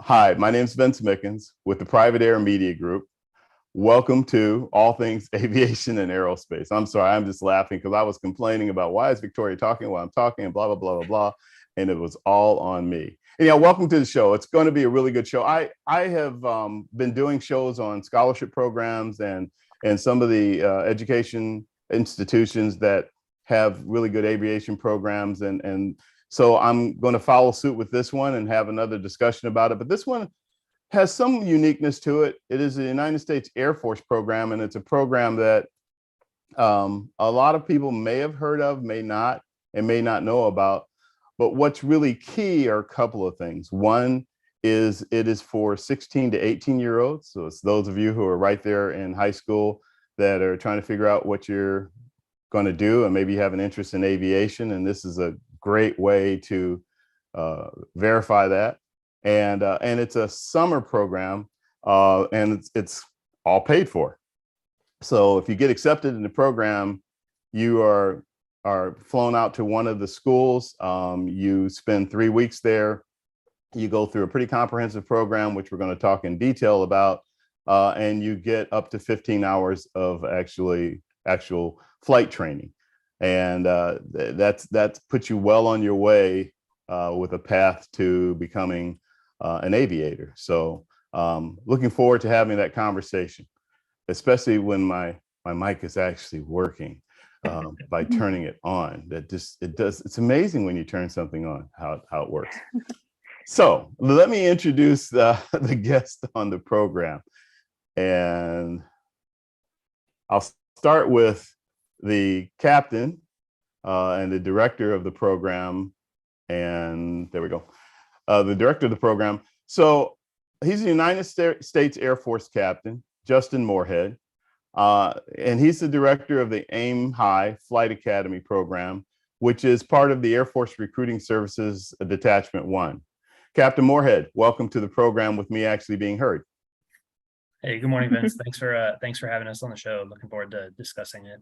Hi, my name is Vince Mickens with the Private Air Media Group. Welcome to All Things Aviation and Aerospace. I'm sorry, I'm just laughing because I was complaining about why is Victoria talking while I'm talking and blah, blah, blah, blah, blah. And it was all on me. Anyhow, welcome to the show. It's going to be a really good show. I have been doing shows on scholarship programs and some of the education institutions that have really good aviation programs. So I'm going to follow suit with this one and have another discussion about it. But this one has some uniqueness to it. It is the United States Air Force program, and it's a program that a lot of people may have heard of, may not, and may not know about. But what's really key are a couple of things. One is it is for 16 to 18-year-olds. So it's those of you who are right there in high school that are trying to figure out what you're going to do, and maybe you have an interest in aviation. And this is a great way to verify that. And it's a summer program, and it's all paid for. So if you get accepted in the program, you are flown out to one of the schools. You spend 3 weeks there. You go through a pretty comprehensive program, which we're going to talk in detail about, and you get up to 15 hours of actual flight training. And that's puts you well on your way with a path to becoming an aviator. So looking forward to having that conversation, especially when my mic is actually working by turning it on. It's amazing when you turn something on, how it works. So let me introduce the guest on the program. And I'll start with the captain and the director of the program. And there we go. The director of the program. So he's the United States Air Force captain, Justin Moorhead. And he's the director of the Aim High Flight Academy program, which is part of the Air Force Recruiting Services Detachment 1. Captain Moorhead, welcome to the program with me actually being heard. Hey, good morning, Vince. Thanks for having us on the show. Looking forward to discussing it.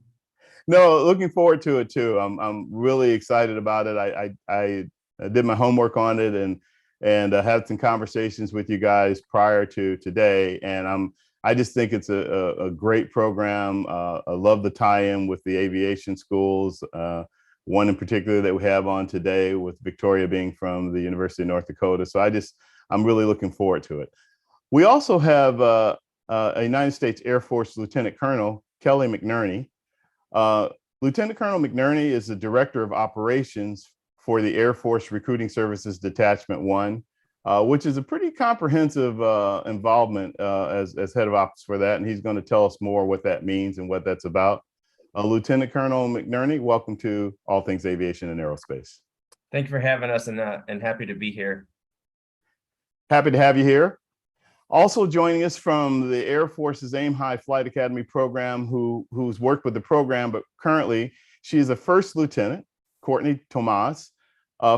No, looking forward to it too. I'm really excited about it. I did my homework on it and had some conversations with you guys prior to today, and I just think it's a great program. I love the tie-in with the aviation schools. One in particular that we have on today, with Victoria being from the University of North Dakota. So I'm really looking forward to it. We also have a United States Air Force Lieutenant Colonel, Kelly McNerney. Lieutenant Colonel McNerney is the Director of Operations for the Air Force Recruiting Services Detachment 1, which is a pretty comprehensive involvement as head of office for that. And he's going to tell us more what that means and what that's about. Lieutenant Colonel McNerney, welcome to All Things Aviation and Aerospace. Thank you for having us, and happy to be here. Happy to have you here. Also joining us from the Air Force's Aim High Flight Academy program, who's worked with the program, but currently she is a first lieutenant, Courtney Tomas.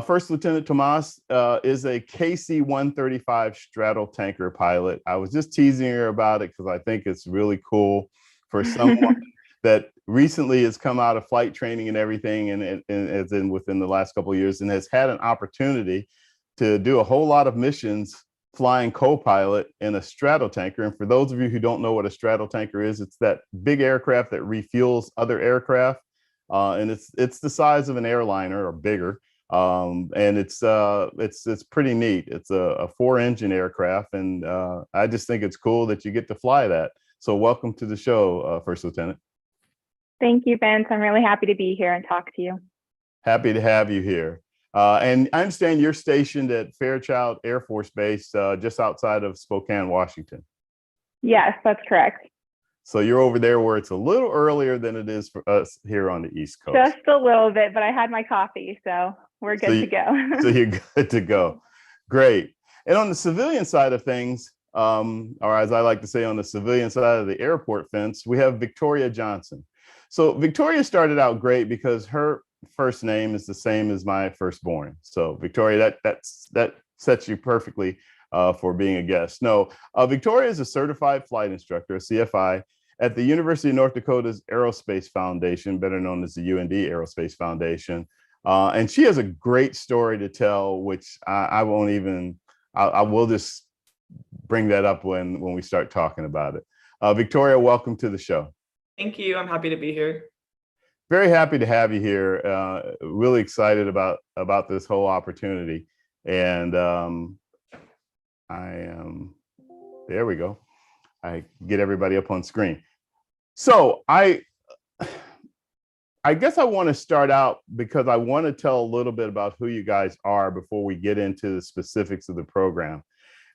First Lieutenant Tomas is a KC-135 Stratotanker pilot. I was just teasing her about it because I think it's really cool for someone that recently has come out of flight training and everything, and as in within the last couple of years, and has had an opportunity to do a whole lot of missions flying co-pilot in a Stratotanker. And for those of you who don't know what a Stratotanker is, it's that big aircraft that refuels other aircraft, and it's the size of an airliner or bigger. And it's pretty neat. It's a 4-engine aircraft, and I just think it's cool that you get to fly that. So welcome to the show, First Lieutenant. Thank you, Vince. I'm really happy to be here and talk to you. Happy to have you here. And I understand you're stationed at Fairchild Air Force Base, just outside of Spokane, Washington. Yes, that's correct. So you're over there where it's a little earlier than it is for us here on the East Coast. Just a little bit, but I had my coffee, so we're good to go. So you're good to go. Great. And on the civilian side of things, or as I like to say, on the civilian side of the airport fence, we have Victoria Johnson. So Victoria started out great because her first name is the same as my firstborn. So Victoria, that sets you perfectly for being a guest. No, Victoria is a certified flight instructor, a CFI, at the University of North Dakota's Aerospace Foundation, better known as the UND Aerospace Foundation. And she has a great story to tell, which I will just bring that up when we start talking about it. Victoria, welcome to the show. Thank you. I'm happy to be here. Very happy to have you here. Really excited about this whole opportunity. And there we go. I get everybody up on screen. So I guess I want to start out because I want to tell a little bit about who you guys are before we get into the specifics of the program.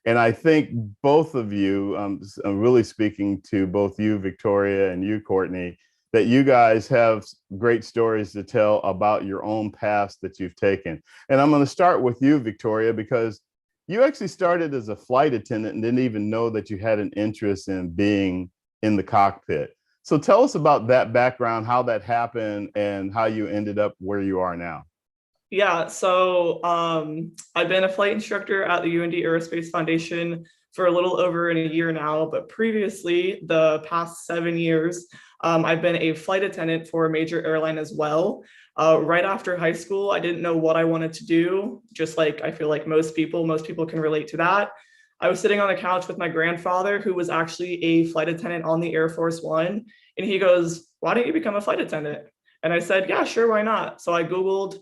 And I think both of you, I'm really speaking to both you, Victoria, and you, Courtney, that you guys have great stories to tell about your own past that you've taken. And I'm going to start with you, Victoria, because you actually started as a flight attendant and didn't even know that you had an interest in being in the cockpit. So tell us about that background, how that happened, and how you ended up where you are now. Yeah, so I've been a flight instructor at the UND Aerospace Foundation for a little over a year now, but previously, the past 7 years, I've been a flight attendant for a major airline as well. Right after high school, I didn't know what I wanted to do, just like I feel like most people can relate to that. I was sitting on the couch with my grandfather, who was actually a flight attendant on the Air Force One, and he goes, "Why don't you become a flight attendant?" And I said, "Yeah, sure, why not?" So I Googled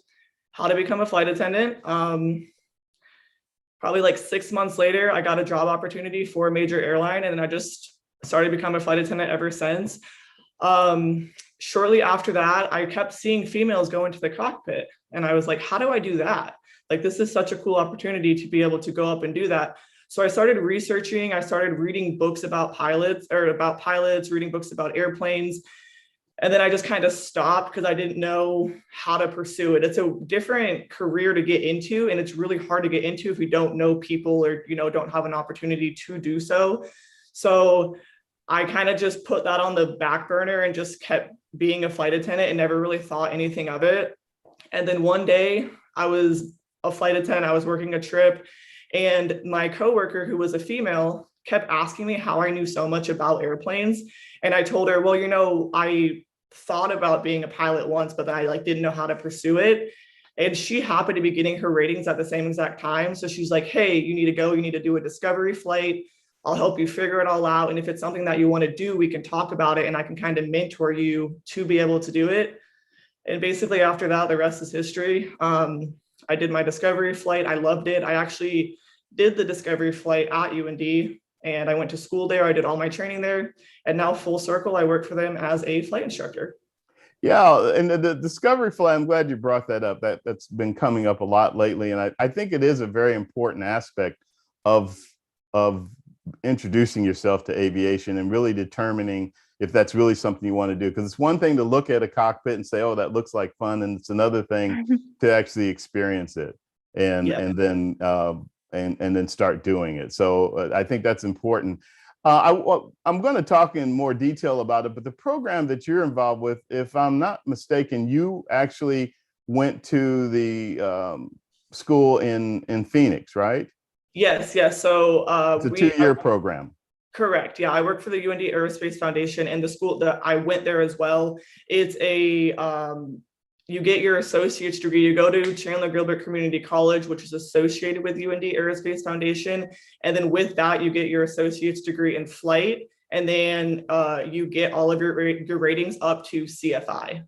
how to become a flight attendant. Probably like 6 months later, I got a job opportunity for a major airline, and I just started becoming a flight attendant ever since. Shortly after that, I kept seeing females go into the cockpit, and I was like, how do I do that? Like, this is such a cool opportunity to be able to go up and do that. So I started researching, I started reading books about pilots, reading books about airplanes. And then I just kind of stopped because I didn't know how to pursue it. It's a different career to get into, and it's really hard to get into if you don't know people or, don't have an opportunity to do so. So I kind of just put that on the back burner and just kept being a flight attendant and never really thought anything of it. And then one day I was a flight attendant, I was working a trip, and my coworker, who was a female, kept asking me how I knew so much about airplanes. And I told her, well, I thought about being a pilot once, but then I didn't know how to pursue it. And she happened to be getting her ratings at the same exact time. So she's like, hey, you need to go, you need to do a discovery flight. I'll help you figure it all out. And if it's something that you want to do, we can talk about it and I can kind of mentor you to be able to do it. And basically after that, the rest is history. I did my discovery flight. I loved it. I actually did the discovery flight at UND, and I went to school there. I did all my training there. And now full circle, I work for them as a flight instructor. Yeah, and the discovery flight, I'm glad you brought that up. That's been coming up a lot lately. And I think it is a very important aspect of introducing yourself to aviation and really determining if that's really something you want to do. Because it's one thing to look at a cockpit and say, oh, that looks like fun. And it's another thing to actually experience it and then start doing it. So I think that's important. I'm going to talk in more detail about it, but the program that you're involved with, if I'm not mistaken, you actually went to the school in Phoenix, right? Yes. So it's a 2-year program. Correct. Yeah, I work for the UND Aerospace Foundation, and the school that I went there as well. It's you get your associate's degree. You go to Chandler Gilbert Community College, which is associated with UND Aerospace Foundation. And then with that, you get your associate's degree in flight. And then you get all of your ratings up to CFI.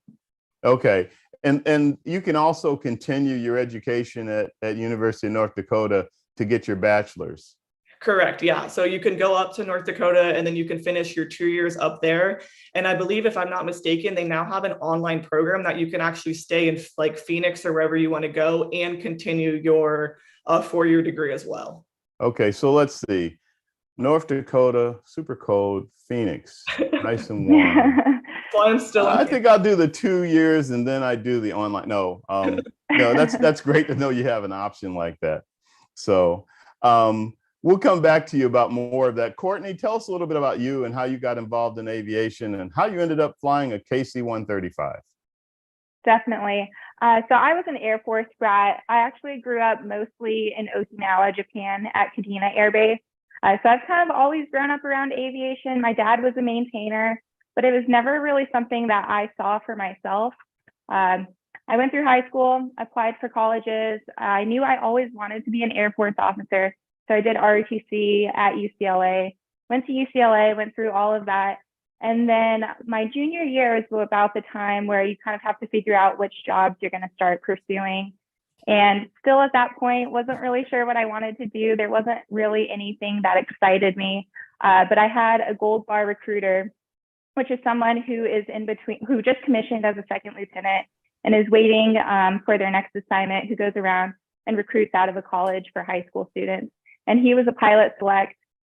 Okay. And you can also continue your education at University of North Dakota to get your bachelor's. Correct. Yeah. So you can go up to North Dakota and then you can finish your 2 years up there. And I believe, if I'm not mistaken, they now have an online program that you can actually stay in Phoenix or wherever you want to go and continue your 4-year degree as well. Okay. So let's see. North Dakota, super cold, Phoenix, nice and warm. Well, I'm still. I think I'll do the 2 years and then I do the online. No, that's great to know you have an option like that. So, we'll come back to you about more of that. Courtney, tell us a little bit about you and how you got involved in aviation and how you ended up flying a KC-135. Definitely. So I was an Air Force brat. I actually grew up mostly in Okinawa, Japan at Kadena Air Base. So I've kind of always grown up around aviation. My dad was a maintainer, but it was never really something that I saw for myself. I went through high school, applied for colleges. I knew I always wanted to be an Air Force officer. So I did ROTC at UCLA, went to UCLA, went through all of that. And then my junior year is about the time where you kind of have to figure out which jobs you're going to start pursuing. And still at that point, wasn't really sure what I wanted to do. There wasn't really anything that excited me. But I had a gold bar recruiter, which is someone who is in between, who just commissioned as a second lieutenant and is waiting for their next assignment, who goes around and recruits out of a college for high school students. And he was a pilot select,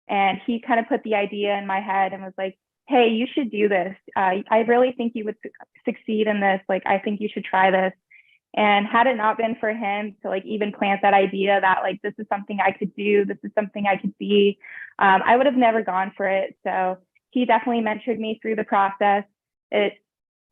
and he kind of put the idea in my head and was like, hey, you should do this. I really think you would succeed in this. Like, I think you should try this. And had it not been for him to like even plant that idea that like, this is something I could do, this is something I could be, I would have never gone for it. So he definitely mentored me through the process. It,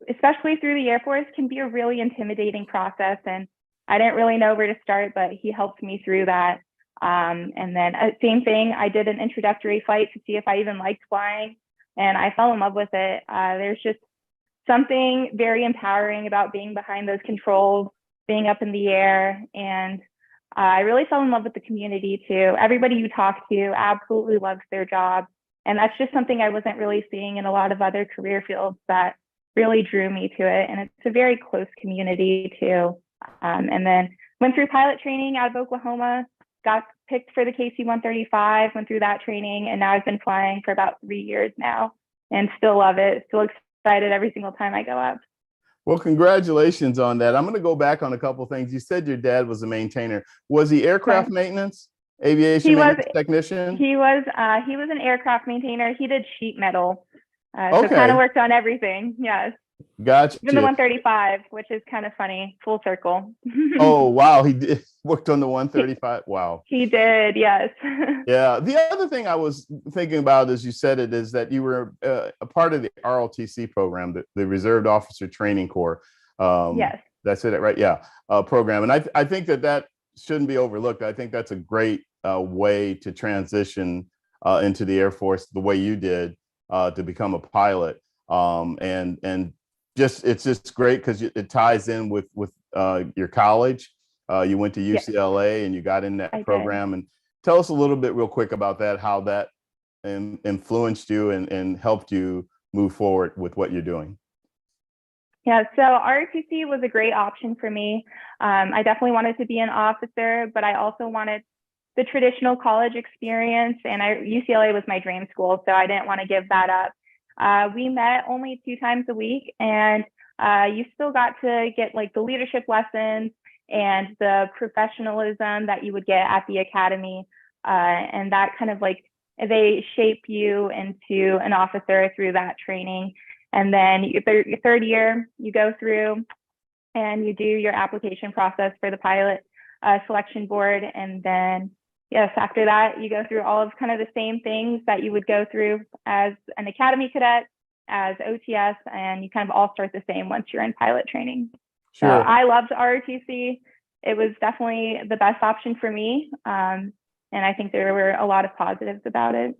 especially through the Air Force, can be a really intimidating process. And I didn't really know where to start, but he helped me through that. And then same thing, I did an introductory flight to see if I even liked flying, and I fell in love with it. There's just something very empowering about being behind those controls, being up in the air. And I really fell in love with the community too. Everybody you talk to absolutely loves their job. And that's just something I wasn't really seeing in a lot of other career fields that really drew me to it. And it's a very close community too. And then went through pilot training out of Oklahoma, got picked for the KC-135, went through that training, and now I've been flying for about 3 years now and still love it. Still excited every single time I go up. Well, congratulations on that. I'm going to go back on a couple of things. You said your dad was a maintainer. Was he aircraft maintenance, aviation maintenance technician? He was an aircraft maintainer. He did sheet metal. So Okay. kind of worked on everything. Yes. Gotcha. Even the 135, which is kind of funny, full circle. Oh, wow. He did worked on the 135. Wow. He did. Yes. Yeah. The other thing I was thinking about, as you said it, is that you were a part of the ROTC program, the Reserved Officer Training Corps. Yes. That's it, right? Yeah. Program. And I think that shouldn't be overlooked. I think that's a great way to transition into the Air Force the way you did to become a pilot. And it's just great because it ties in with your college. You went to UCLA and you got in that program. And tell us a little bit real quick about that, how that influenced you and helped you move forward with what you're doing. Yeah, so ROTC was a great option for me. I definitely wanted to be an officer, but I also wanted the traditional college experience, and UCLA was my dream school, so I didn't want to give that up. We met only 2 times a week, and you still got to get like the leadership lessons and the professionalism that you would get at the academy. And that kind of like, they shape you into an officer through that training. And then your third year, you go through and you do your application process for the pilot selection board. And then, yes, after that, you go through all of kind of the same things that you would go through as an academy cadet, as OTS, and you kind of all start the same once you're in pilot training. Sure. So I loved ROTC. It was definitely the best option for me. And I think there were a lot of positives about it.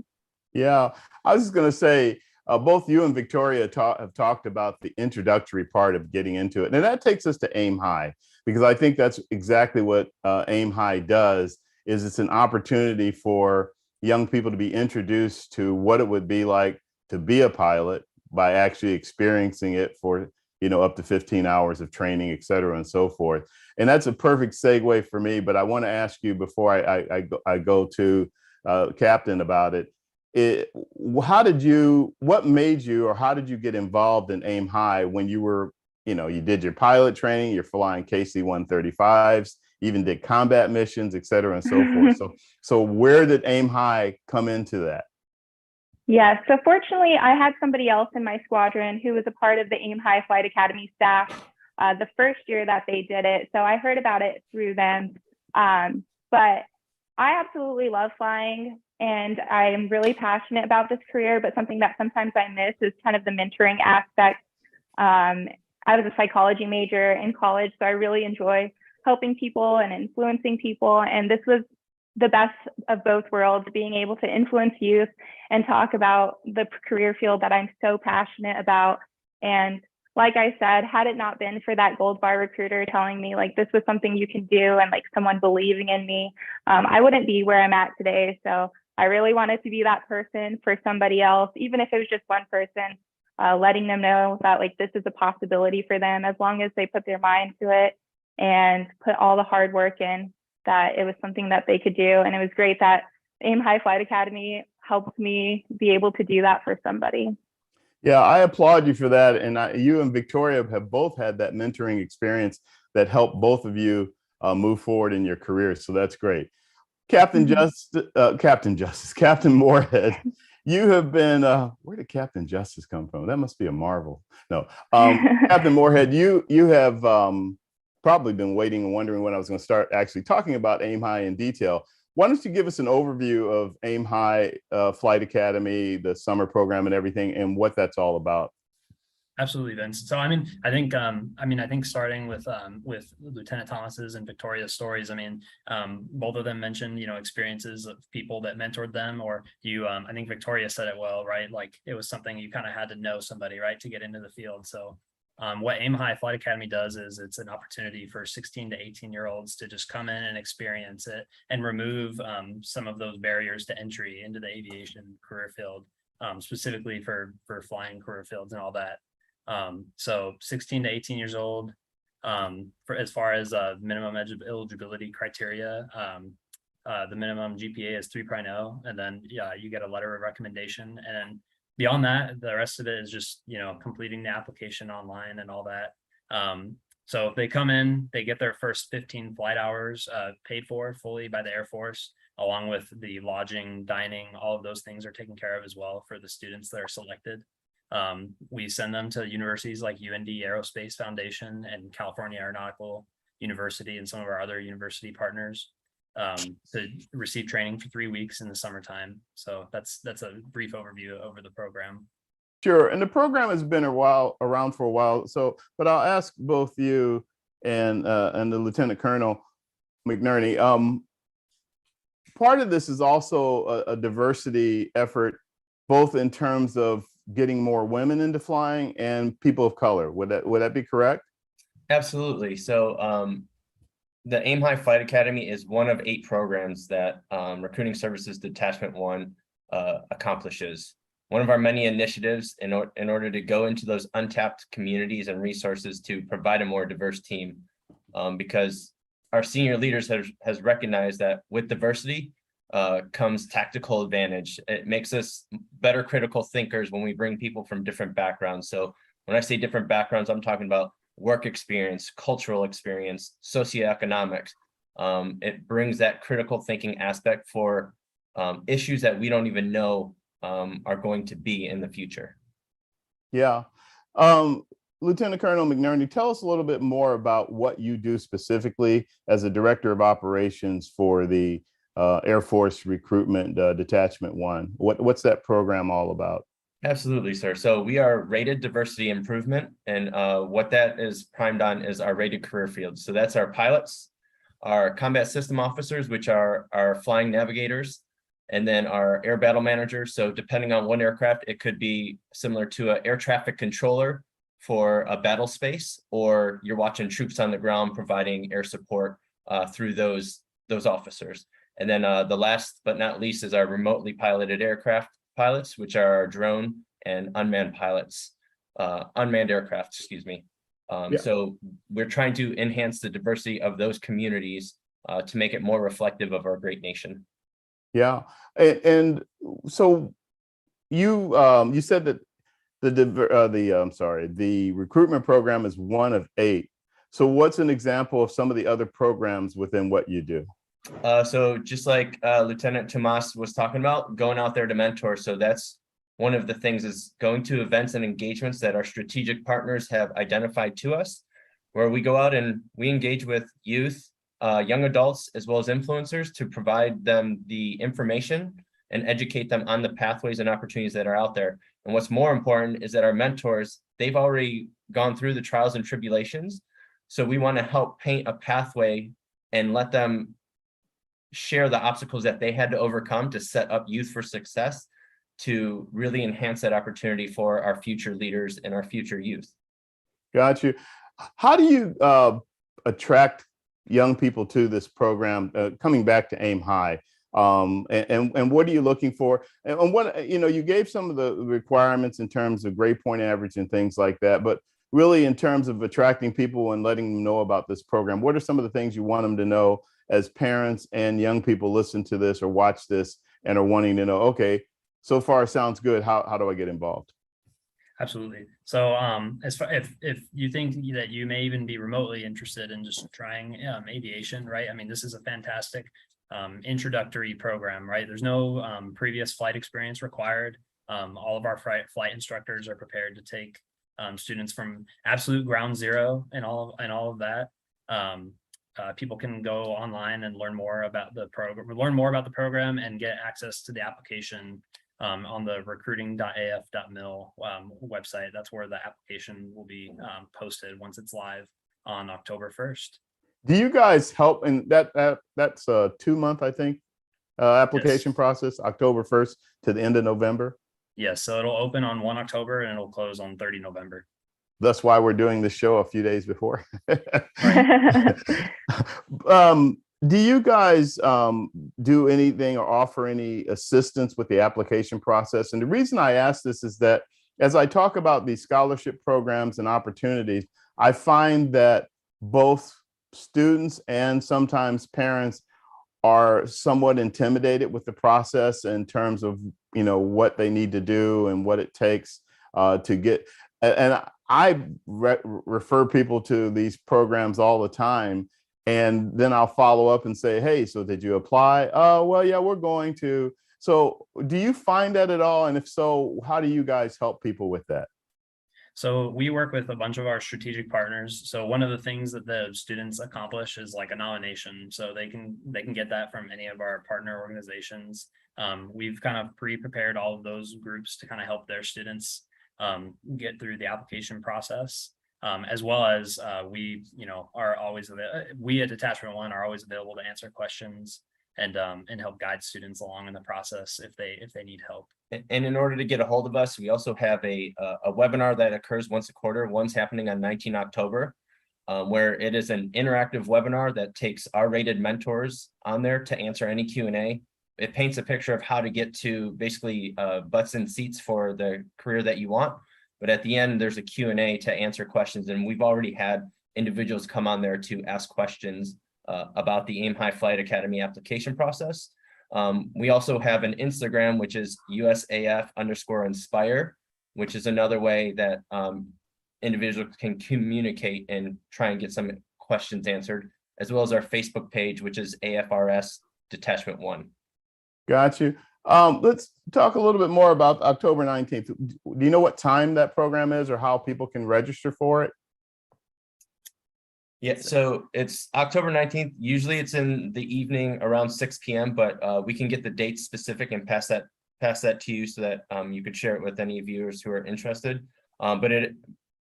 Yeah, I was just going to say, both you and Victoria have talked about the introductory part of getting into it. And that takes us to Aim High, because I think that's exactly what Aim High does, is it's an opportunity for young people to be introduced to what it would be like to be a pilot by actually experiencing it for, up to 15 hours of training, et cetera, and so forth. And that's a perfect segue for me. But I want to ask you before I go to Captain about it. What made you, or how did you get involved in Aim High when you were, you did your pilot training, you're flying KC-135s, even did combat missions, et cetera, and so forth. So where did Aim High come into that? Yeah, so fortunately, I had somebody else in my squadron who was a part of the Aim High Flight Academy staff the first year that they did it. So I heard about it through them. But I absolutely love flying, and I am really passionate about this career, but something that sometimes I miss is kind of the mentoring aspect. I was a psychology major in college, so I really enjoy helping people and influencing people. And this was the best of both worlds, being able to influence youth and talk about the career field that I'm so passionate about. And like I said, had it not been for that gold bar recruiter telling me like this was something you can do and like someone believing in me, I wouldn't be where I'm at today. So I really wanted to be that person for somebody else, even if it was just one person, letting them know that like this is a possibility for them as long as they put their mind to it and put all the hard work in, that it was something that they could do. And it was great that Aim High Flight Academy helped me be able to do that for somebody. Yeah, I applaud you for that. And you and Victoria have both had that mentoring experience that helped both of you move forward in your careers. So that's great. Captain Moorhead, you have been, where did Captain Justice come from? That must be a Marvel. No, Captain Moorhead, you have probably been waiting and wondering when I was going to start actually talking about Aim High in detail. Why don't you give us an overview of Aim High Flight Academy, the summer program and everything, and what that's all about? Absolutely, Vince. So, I think starting with Lieutenant Thomas's and Victoria's stories, both of them mentioned, experiences of people that mentored them, or I think Victoria said it well, right? Like it was something you kind of had to know somebody, right, to get into the field. So, what Aim High Flight Academy does is it's an opportunity for 16 to 18-year-olds to just come in and experience it and remove some of those barriers to entry into the aviation career field, specifically for flying career fields and all that. So 16 to 18 years old, for as far as minimum eligibility criteria, the minimum GPA is 3.0, and then you get a letter of recommendation. And then beyond that, the rest of it is just, completing the application online and all that. So if they come in, they get their first 15 flight hours paid for fully by the Air Force, along with the lodging, dining, all of those things are taken care of as well for the students that are selected. We send them to universities like UND Aerospace Foundation and California Aeronautical University and some of our other university partners to receive training for 3 weeks in the summertime. So that's a brief overview over the program. Sure, and the program has been around for a while. So, but I'll ask both you and the Lieutenant Colonel McNerney. Part of this is also a diversity effort, both in terms of getting more women into flying and people of color. Would that be correct? Absolutely. So the Aim High Flight Academy is one of 8 programs that Recruiting Services Detachment 1 accomplishes. One of our many initiatives in order to go into those untapped communities and resources to provide a more diverse team, because our senior leaders has recognized that with diversity comes tactical advantage. It makes us better critical thinkers when we bring people from different backgrounds. So when I say different backgrounds, I'm talking about work experience, cultural experience, socioeconomics. It brings that critical thinking aspect for issues that we don't even know are going to be in the future. Yeah. Lieutenant Colonel McNerney, tell us a little bit more about what you do specifically as a director of operations for the Air Force Recruitment Detachment 1. What's that program all about? Absolutely, sir. So we are rated diversity improvement, and what that is primed on is our rated career fields. So that's our pilots, our combat system officers, which are our flying navigators, and then our air battle manager. So depending on one aircraft, it could be similar to an air traffic controller for a battle space, or you're watching troops on the ground providing air support through those officers. And then the last but not least is our remotely piloted aircraft pilots, which are our drone and unmanned pilots, unmanned aircraft, excuse me. So we're trying to enhance the diversity of those communities to make it more reflective of our great nation. Yeah, and so you said that the recruitment program is one of 8. So what's an example of some of the other programs within what you do? So just like Lieutenant Tomas was talking about, going out there to mentor. So that's one of the things, is going to events and engagements that our strategic partners have identified to us, where we go out and we engage with youth, young adults, as well as influencers, to provide them the information and educate them on the pathways and opportunities that are out there. And what's more important is that our mentors, they've already gone through the trials and tribulations. So we want to help paint a pathway and let them share the obstacles that they had to overcome to set up youth for success, to really enhance that opportunity for our future leaders and our future youth. Got you. How do you attract young people to this program? Coming back to Aim High, and what are you looking for? And what, you gave some of the requirements in terms of grade point average and things like that, but really in terms of attracting people and letting them know about this program, what are some of the things you want them to know as parents and young people listen to this or watch this and are wanting to know, okay, so far it sounds good. How do I get involved? Absolutely. So as far if you think that you may even be remotely interested in just trying aviation, right? I mean, this is a fantastic introductory program, right? There's no previous flight experience required. All of our flight instructors are prepared to take students from absolute ground zero and all of that. People can go online and learn more about the program and get access to the application on the recruiting.af.mil website. That's where the application will be posted once it's live on October 1st. Do you guys help in that's a 2-month, I think, application process, October 1st to the end of November? Yes, so it'll open on 1 October and it'll close on 30 November. That's why we're doing this show a few days before. Do you guys do anything or offer any assistance with the application process? And the reason I ask this is that as I talk about these scholarship programs and opportunities, I find that both students and sometimes parents are somewhat intimidated with the process in terms of, what they need to do and what it takes to get. And I refer people to these programs all the time. And then I'll follow up and say, hey, so did you apply? Oh, well, yeah, we're going to. So do you find that at all? And if so, how do you guys help people with that? So we work with a bunch of our strategic partners. So one of the things that the students accomplish is like a nomination. So they can get that from any of our partner organizations. We've kind of pre-prepared all of those groups to kind of help their students get through the application process. As well as we at Detachment 1 are always available to answer questions and help guide students along in the process if they need help. And in order to get a hold of us, we also have a webinar that occurs once a quarter. One's happening on 19 October, where it is an interactive webinar that takes our rated mentors on there to answer any Q&A. It paints a picture of how to get to basically butts in seats for the career that you want. But at the end, there's a Q&A to answer questions. And we've already had individuals come on there to ask questions about the Aim High Flight Academy application process. We also have an Instagram, which is USAF_inspire, which is another way that individuals can communicate and try and get some questions answered, as well as our Facebook page, which is AFRS Detachment 1. Got you. Let's talk a little bit more about October 19th. Do you know what time that program is or how people can register for it? Yeah, so it's October 19th. Usually it's in the evening around 6 p.m., but we can get the date specific and pass that to you so that you could share it with any viewers who are interested. But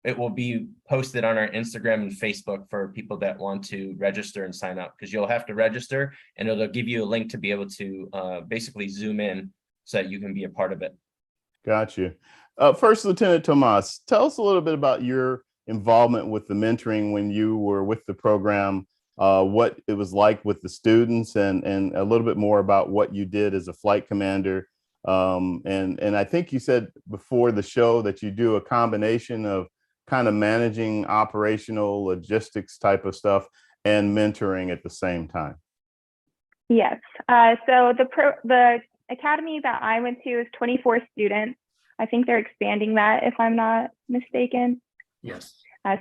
it will be posted on our Instagram and Facebook for people that want to register and sign up, because you'll have to register and it'll give you a link to be able to basically zoom in so that you can be a part of it. Got you. First Lieutenant Tomas, tell us a little bit about your involvement with the mentoring when you were with the program, what it was like with the students, and a little bit more about what you did as a flight commander. And I think you said before the show that you do a combination of kind of managing operational logistics type of stuff and mentoring at the same time. Yes. So the academy that I went to is 24 students. I think they're expanding that, if I'm not mistaken. Yes.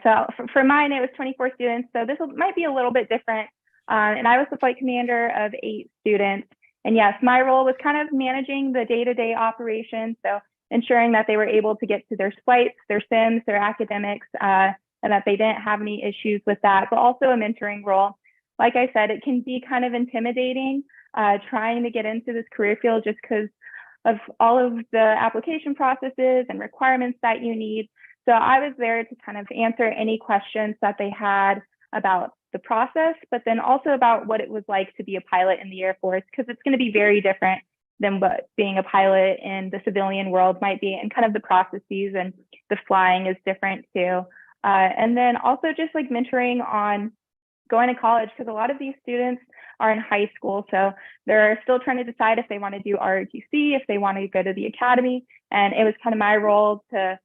So for mine, it was 24 students. So this might be a little bit different. And I was the flight commander of 8 students. And yes, my role was kind of managing the day-to-day operations. So ensuring that they were able to get to their flights, their sims, their academics, and that they didn't have any issues with that, but also a mentoring role. Like I said, it can be kind of intimidating trying to get into this career field just because of all of the application processes and requirements that you need. So I was there to kind of answer any questions that they had about the process, but then also about what it was like to be a pilot in the Air Force, because it's going to be very different than what being a pilot in the civilian world might be, and kind of the processes and the flying is different too. And then also just like mentoring on going to college, because a lot of these students are in high school. So they're still trying to decide if they want to do ROTC, if they want to go to the academy. And it was kind of my role to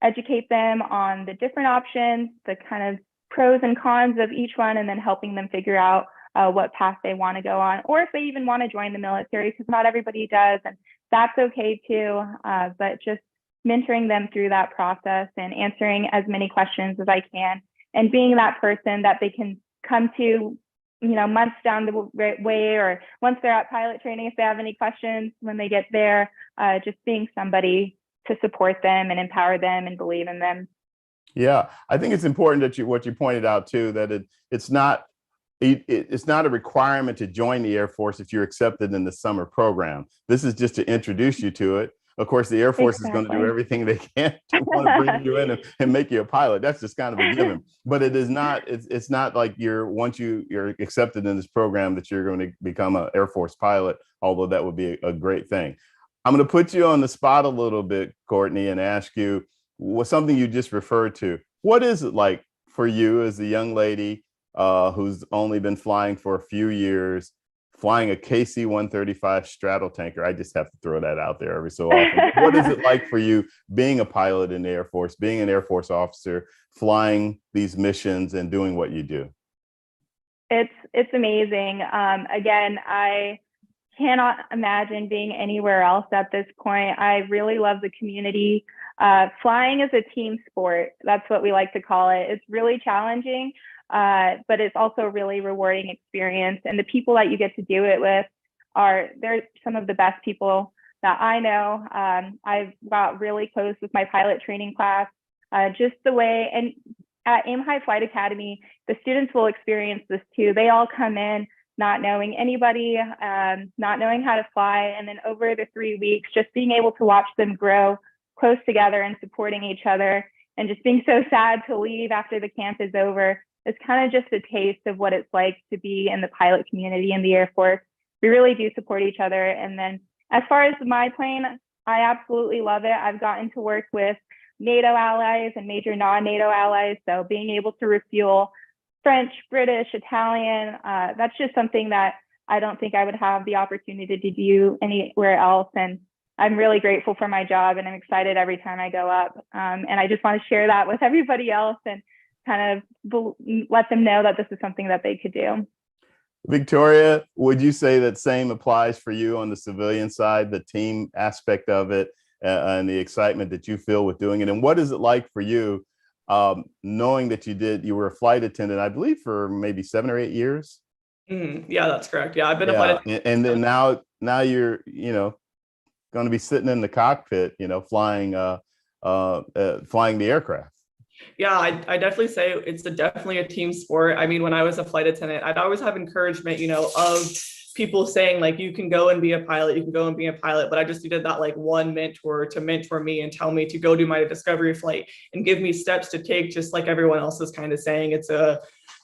educate them on the different options, the kind of pros and cons of each one, and then helping them figure out what path they want to go on, or if they even want to join the military, because not everybody does, and that's okay too. But just mentoring them through that process and answering as many questions as I can, and being that person that they can come to, months down the way, or once they're at pilot training, if they have any questions when they get there, just being somebody to support them and empower them and believe in them. Yeah, I think it's important that what you pointed out too, that it's not a requirement to join the Air Force if you're accepted in the summer program. This is just to introduce you to it. Of course, the Air Force is going to do everything they can to want to bring you in and make you a pilot. That's just kind of a given. But it is not. It's not like once you're accepted in this program that you're going to become an Air Force pilot. Although that would be a great thing. I'm going to put you on the spot a little bit, Courtney, and ask you something you just referred to. What is it like for you as a young lady who's only been flying for a few years, flying a KC-135 Stratotanker? I just have to throw that out there every so often. What is it like for you being a pilot in the Air Force, being an Air Force officer, flying these missions and doing what you do? It's amazing. Again, I cannot imagine being anywhere else at this point. I really love the community. Flying is a team sport. That's what we like to call it. It's really challenging, but it's also a really rewarding experience. And the people that you get to do it with they're some of the best people that I know. I've got really close with my pilot training class, just the way, and at Aim High Flight Academy, the students will experience this too. They all come in not knowing anybody, not knowing how to fly. And then over the 3 weeks, just being able to watch them grow close together and supporting each other, and just being so sad to leave after the camp is over. It's kind of just a taste of what it's like to be in the pilot community in the Air Force. We really do support each other. And then as far as my plane, I absolutely love it. I've gotten to work with NATO allies and major non-NATO allies. So being able to refuel French, British, Italian, that's just something that I don't think I would have the opportunity to do anywhere else. And I'm really grateful for my job, and I'm excited every time I go up. And I just want to share that with everybody else and kind of let them know that this is something that they could do. Victoria, would you say that same applies for you on the civilian side, the team aspect of it, and the excitement that you feel with doing it? And what is it like for you, knowing that you were a flight attendant, I believe, for maybe 7 or 8 years? Yeah, that's correct. Yeah, I've been a flight attendant. And then now you're, going to be sitting in the cockpit, flying the aircraft. Yeah, I definitely say it's definitely a team sport. I mean, when I was a flight attendant, I'd always have encouragement, of people saying like, you can go and be a pilot, you can go and be a pilot. But I just needed that like one mentor to mentor me and tell me to go do my discovery flight and give me steps to take, just like everyone else is kind of saying. It's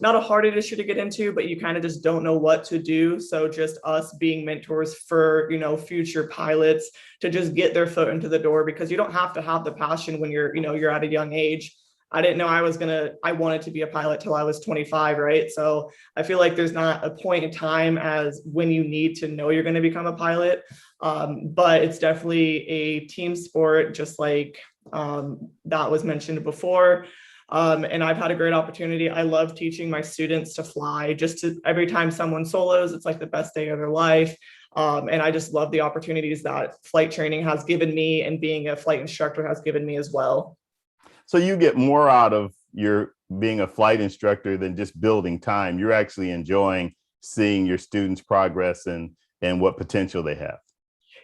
not a hard industry to get into, but you kind of just don't know what to do. So just us being mentors for, future pilots to just get their foot into the door, because you don't have to have the passion when you're at a young age. I didn't know I wanted to be a pilot till I was 25, right? So I feel like there's not a point in time as when you need to know you're going to become a pilot. But it's definitely a team sport, just like that was mentioned before. And I've had a great opportunity. I love teaching my students to fly. Every time someone solos, it's like the best day of their life. And I just love the opportunities that flight training has given me, and being a flight instructor has given me as well. So you get more out of your being a flight instructor than just building time. You're actually enjoying seeing your students progress and what potential they have.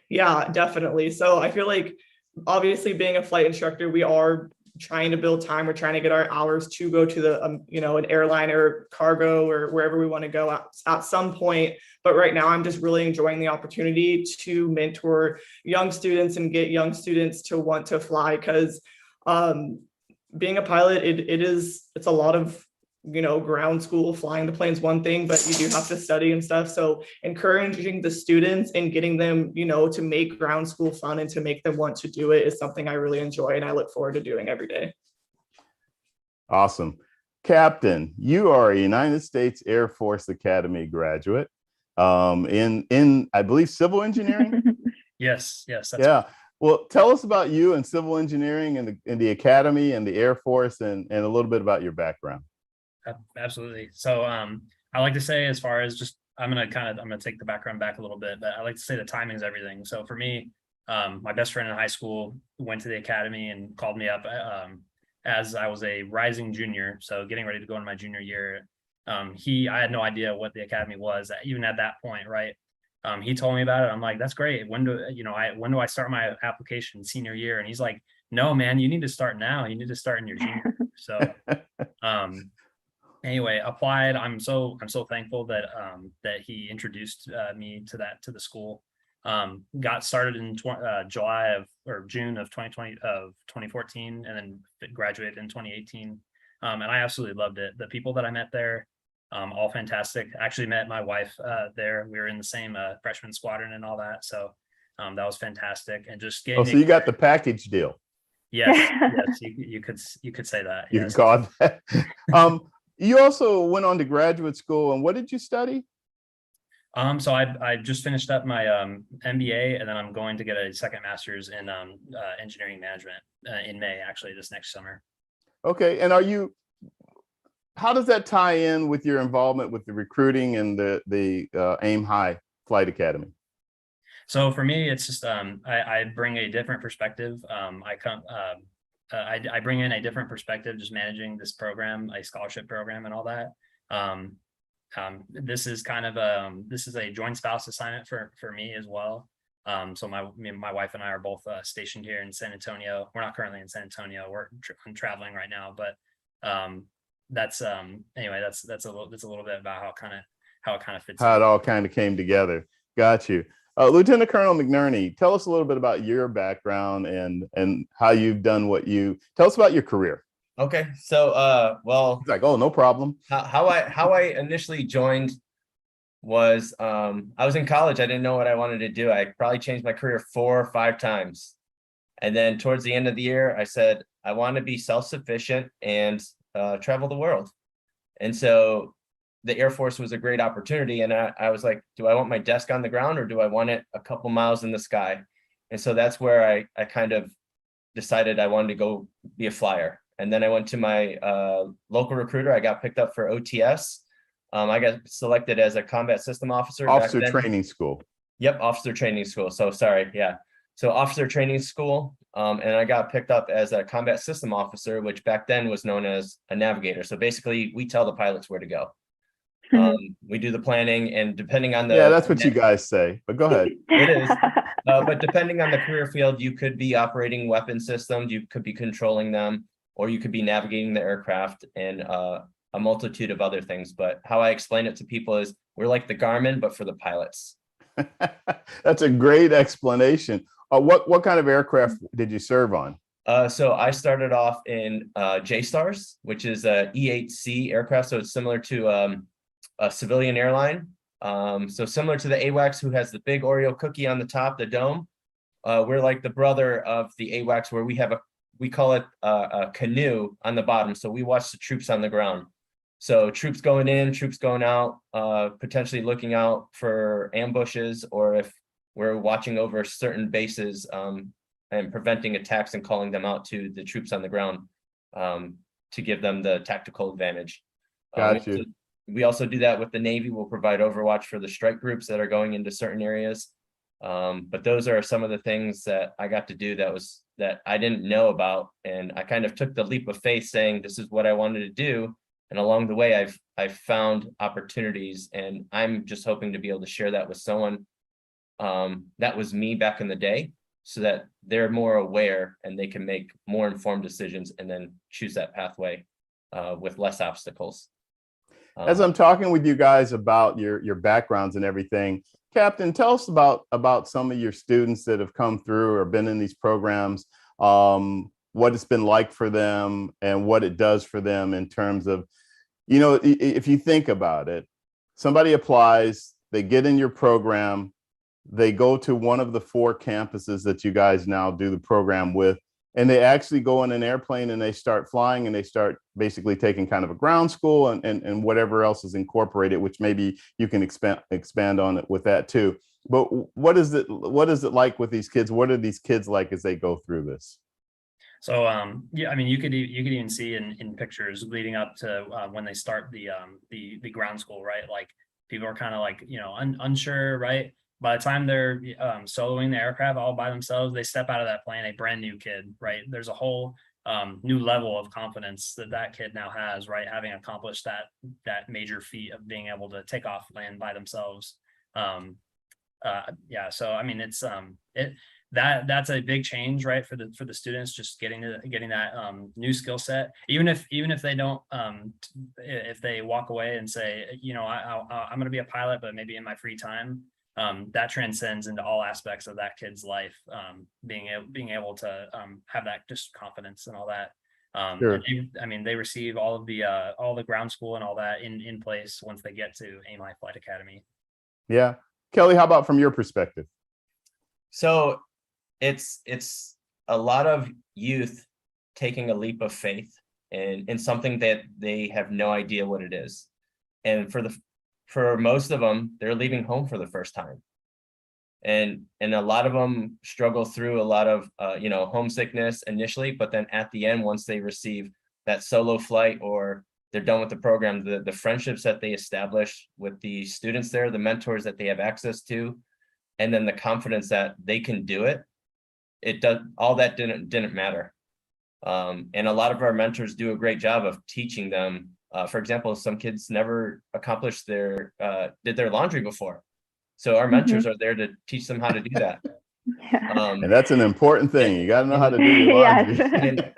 Yeah, definitely. So I feel like, obviously, being a flight instructor, we are trying to build time. We're trying to get our hours to go to the, an airline or cargo or wherever we want to go at some point. But right now, I'm just really enjoying the opportunity to mentor young students and get young students to want to fly, because being a pilot, it's a lot of, ground school. Flying the plane's one thing, but you do have to study and stuff. So encouraging the students and getting them, to make ground school fun and to make them want to do it is something I really enjoy, and I look forward to doing every day. Awesome. Captain, you are a United States Air Force Academy graduate in I believe civil engineering. Yes, yes, that's Yeah. Well, tell us about you and civil engineering and the academy and the Air Force and a little bit about your background. absolutely. So I like to say, as far as just I'm gonna take the background back a little bit, but I like to say the timing is everything. So for me, my best friend in high school went to the academy and called me up as I was a rising junior, so getting ready to go into my junior year. I had no idea what the academy was even at that point, right? He told me about it. I'm like, that's great. When do I start my application senior year? And he's like, no, man, you need to start now. You need to start in your junior year. So anyway, applied. I'm so thankful that that he introduced me to the school. Got started in June of 2014, and then graduated in 2018. And I absolutely loved it. The people that I met there, all fantastic. I actually met my wife there. We were in the same freshman squadron and all that. So that was fantastic. And just getting. Oh, so you got the package deal. Yes, yes, you could say that. You Yes. can call it that. You also went on to graduate school, and what did you study? So I just finished up my MBA, and then I'm going to get a second master's in engineering management in May, actually, this next summer. Okay, and how does that tie in with your involvement with the recruiting and the Aim High Flight Academy? So for me, it's just I bring a different perspective. I bring in a different perspective, just managing this program, a scholarship program, and all that. This is kind of this is a joint spouse assignment for me as well. So my wife and I are both stationed here in San Antonio. We're not currently in San Antonio. I'm traveling right now, but anyway, that's a little bit about how it kind of fits. How it all kind of came together. Got you. Lieutenant Colonel McNerney, tell us a little bit about your background and how you've done tell us about your career. Okay, so well, He's like, oh, no problem. how I initially joined was I was in college. I didn't know what I wanted to do. I probably changed my career 4 or 5 times. And then towards the end of the year, I said, I want to be self-sufficient and travel the world. And so the Air Force was a great opportunity. And I was like, do I want my desk on the ground, or do I want it a couple miles in the sky? And so that's where I kind of decided I wanted to go be a flyer. And then I went to my local recruiter. I got picked up for OTS. I got selected as a combat system officer. Officer training school. Yep, officer training school. So sorry, yeah. So officer training school, and I got picked up as a combat system officer, which back then was known as a navigator. So basically, we tell the pilots where to go. We do the planning, and depending on the— Yeah, that's what you guys say, but go ahead. It is. But depending on the career field, you could be operating weapon systems, you could be controlling them, or you could be navigating the aircraft, and a multitude of other things. But how I explain it to people is we're like the Garmin, but for the pilots. That's a great explanation. What kind of aircraft did you serve on? So I started off in J-Stars, which is a E-8C aircraft. So it's similar to a civilian airline. So similar to the AWACS, who has the big Oreo cookie on the top, the dome. We're like the brother of the AWACS, where we call it a canoe on the bottom. So we watch the troops on the ground. So troops going in, troops going out, potentially looking out for ambushes, or if we're watching over certain bases and preventing attacks and calling them out to the troops on the ground to give them the tactical advantage. Got you. We also do that with the Navy. We'll provide overwatch for the strike groups that are going into certain areas. But those are some of the things that I got to do that I didn't know about. And I kind of took the leap of faith, saying, this is what I wanted to do. And along the way, I've found opportunities, and I'm just hoping to be able to share that with someone that was me back in the day, so that they're more aware and they can make more informed decisions and then choose that pathway with less obstacles. As I'm talking with you guys about your backgrounds and everything, Captain, tell us about some of your students that have come through or been in these programs, what it's been like for them and what it does for them in terms of, if you think about it, somebody applies, they get in your program, they go to one of the 4 campuses that you guys now do the program with, and they actually go in an airplane and they start flying, and they start basically taking kind of a ground school and whatever else is incorporated, which maybe you can expand on it with that too. But what is it like with these kids? What are these kids like as they go through this? So yeah, I mean, you could even see in pictures leading up to when they start the ground school, right? Like people are kind of like, you know, unsure, right? By the time they're soloing the aircraft all by themselves, they step out of that plane a brand new kid, right? There's a whole new level of confidence that kid now has, right? Having accomplished that major feat of being able to take off, land by themselves. Yeah, so I mean, it's that's a big change, right, for the students, just getting that new skill set. Even if they don't, if they walk away and say, you know, I'm going to be a pilot, but maybe in my free time, that transcends into all aspects of that kid's life, being able to have that just confidence and all that. Sure. I mean, they receive all the ground school and all that in place once they get to AMI Flight Academy. Yeah. Kelly, how about from your perspective? So it's a lot of youth taking a leap of faith in something that they have no idea what it is. And for most of them, they're leaving home for the first time. And a lot of them struggle through a lot of you know, homesickness initially, but then at the end, once they receive that solo flight or they're done with the program, the friendships that they establish with the students there, the mentors that they have access to, and then the confidence that they can do it, all that didn't matter. And a lot of our mentors do a great job of teaching them. For example, some kids never accomplished did their laundry before. So our mentors are there to teach them how to do that. Yeah. And that's an important thing. You got to know how to do your laundry. Yes.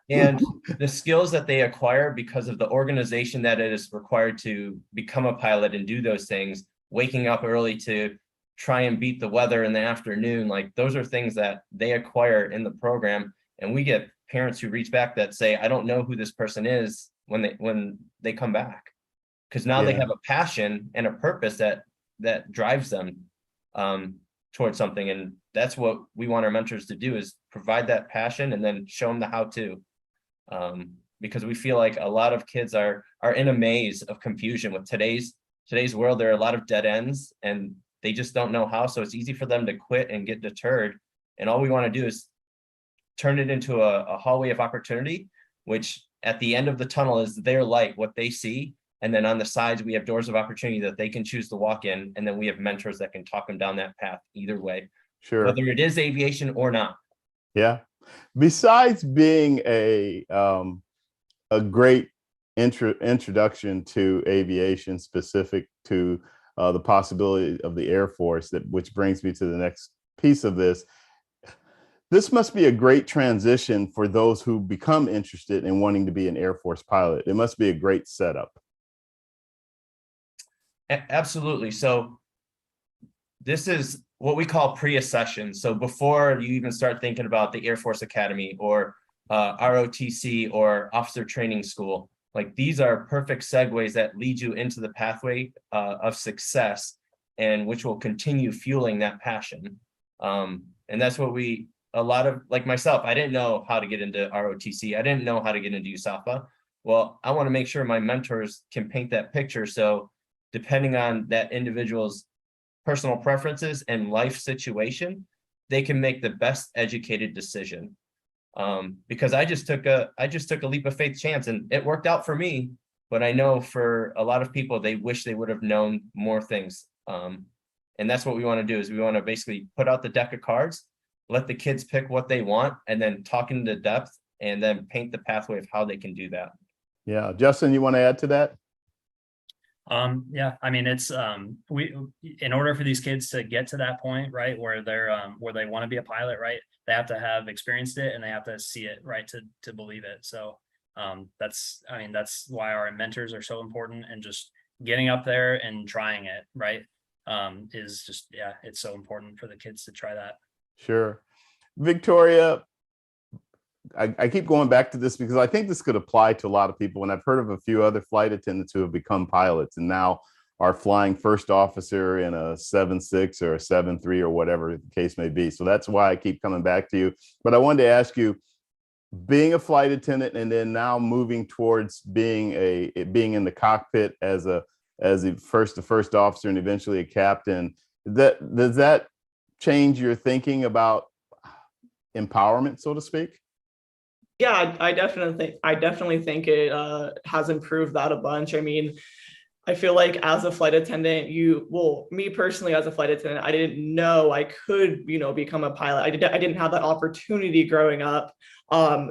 And the skills that they acquire because of the organization that it is required to become a pilot and do those things, waking up early to try and beat the weather in the afternoon, like those are things that they acquire in the program. And we get parents who reach back that say, I don't know who this person is when they come back, because now they have a passion and a purpose that drives them towards something. And that's what we want our mentors to do, is provide that passion and then show them the how to. Because we feel like a lot of kids are in a maze of confusion with today's world. There are a lot of dead ends and they just don't know how. So it's easy for them to quit and get deterred. And all we want to do is turn it into a hallway of opportunity, which at the end of the tunnel is their light, what they see. And then on the sides, we have doors of opportunity that they can choose to walk in. And then we have mentors that can talk them down that path either way, Sure. whether it is aviation or not. Yeah. Besides being a great introduction to aviation, specific to the possibility of the Air Force, which brings me to the next piece of this. This must be a great transition for those who become interested in wanting to be an Air Force pilot. It must be a great setup. Absolutely. So this is what we call pre-accession. So before you even start thinking about the Air Force Academy or ROTC or Officer Training School, like these are perfect segues that lead you into the pathway of success, and which will continue fueling that passion. And that's what a lot of, like myself, I didn't know how to get into ROTC. I didn't know how to get into USAFA. Well, I want to make sure my mentors can paint that picture. So depending on that individual's personal preferences and life situation, they can make the best educated decision. Because I just took a leap of faith chance and it worked out for me, but I know for a lot of people, they wish they would have known more things. And that's what we want to do, is we want to basically put out the deck of cards, let the kids pick what they want, and then talk into depth and then paint the pathway of how they can do that. Yeah. Justin, you want to add to that? Yeah, I mean, it's in order for these kids to get to that point, right, where they want to be a pilot, right, they have to have experienced it and they have to see it, right, to believe it. So that's why our mentors are so important, and just getting up there and trying it, right, is just, yeah, it's so important for the kids to try that. Sure. Victoria, I keep going back to this because I think this could apply to a lot of people. And I've heard of a few other flight attendants who have become pilots and now are flying first officer in a 7.6 or a 7.3 or whatever the case may be. So that's why I keep coming back to you. But I wanted to ask you, being a flight attendant and then now moving towards being in the cockpit as the first officer and eventually a captain, does that change your thinking about empowerment, so to speak? Yeah, I definitely think it has improved that a bunch. I mean, I feel like as a flight attendant, me personally as a flight attendant, I didn't know I could, become a pilot. I didn't have that opportunity growing up.